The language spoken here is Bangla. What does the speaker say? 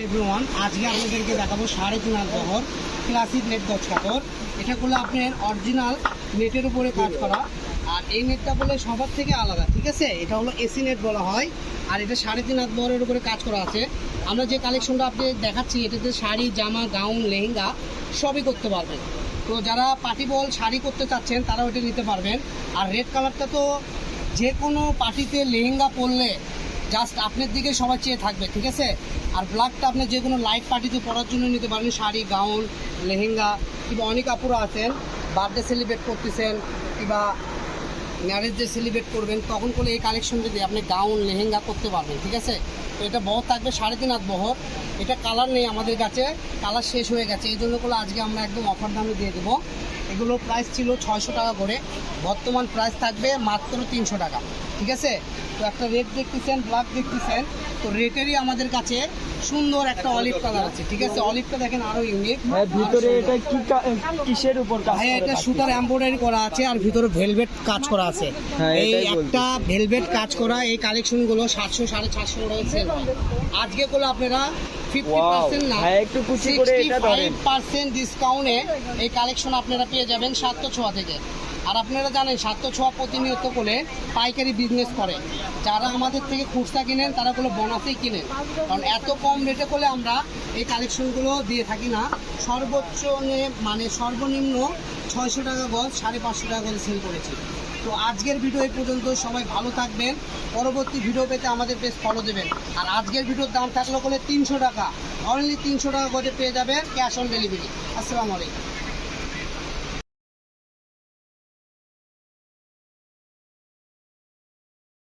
এভরিওয়ান, আজকে আপনাদেরকে দেখাবো 3.5 বহর ক্লাসিক নেট গজ কাপড়। এটা করলে আপনার অরিজিনাল নেটের উপরে কাজ করা। আর এই নেটটা বলে সবার থেকে আলাদা, ঠিক আছে? এটা হলো এসি নেট বলা হয়। আর এটা 3.5 বহরের উপরে কাজ করা আছে। আমরা যে কালেকশনটা আপনি দেখাচ্ছি, এটাতে শাড়ি, জামা, গাউন, লেহেঙ্গা সবই করতে পারবেন। তো যারা পার্টি বল শাড়ি করতে চাচ্ছেন তারা ওটা নিতে পারবেন। আর রেড কালারটা তো যে কোনো পার্টিতে লেহেঙ্গা পরলে জাস্ট আপনার দিকে সবাই চেয়ে থাকবে, ঠিক আছে? আর ব্ল্যাকটা আপনি যে কোনো লাইট পার্টিতে পরার জন্য নিতে পারবেন, শাড়ি, গাউন, লেহেঙ্গা। কিংবা অনেক আপুরা আছেন বার্থডে সেলিব্রেট করতেছেন কিংবা ম্যারেজ ডে সেলিব্রেট করবেন, তখন করে এই কালেকশন যদি আপনি গাউন, লেহেঙ্গা করতে পারবেন, ঠিক আছে? তো এটা বহর থাকবে 3.5 বহর। এটা কালার নেই আমাদের কাছে, কালার শেষ হয়ে গেছে, এই জন্য করে আজকে আমরা একদম অফার দামে দিয়ে দেবো। এগুলো প্রাইস ছিল 600 টাকা করে, বর্তমান প্রাইস থাকবে মাত্র 300 টাকা, ঠিক আছে? তো একটা রেড দেখতেছেন, ব্ল্যাক দেখতেছেন, তো রেটেরই আমাদের কাছে সুন্দর একটা অলিভ কালার আছে, ঠিক আছে? অলিভটা দেখেন আরো ইউনিক। ভিতরে এটা কি কিসের উপর কাজ করা? এটা সুতার এমব্রয়ডারি করা আছে আর ভিতরে ভেলভেট কাজ করা আছে। এই একটা ভেলভেট কাজ করা এই কালেকশনগুলো 700 750 টাকা সেল হয়। আজকে গুলো আপনারা 50% না, একটু কুচি করে এটা ধরেন 65% ডিসকাউন্টে এই কালেকশন আপনারা পেয়ে যাবেন 700 থেকে। আর আপনারা জানেন 700 প্রতিনিয়ত করে পাইকারি বিজনেস করে। যারা আমাদের থেকে খুচরা কিনেন তারা গুলো বোনাসেই কিনেন, কারণ এত কম রেটে করে আমরা এই কালেকশনগুলো দিয়ে থাকি না। সর্বোচ্চ মানে সর্বনিম্ন 600 টাকা গজ, 550 টাকা গজ সেল করেছি। তো আজকের ভিডিও এই পর্যন্ত। সবাই ভালো থাকবেন। পরবর্তী ভিডিও পেতে আমাদের পেজ ফলো দেবেন। আর আজকের ভিডিওর দাম থাকলো করে 300 টাকা, অনলি 300 টাকা গজে পেয়ে যাবেন, ক্যাশ অন ডেলিভারি। আসসালামু আলাইকুম।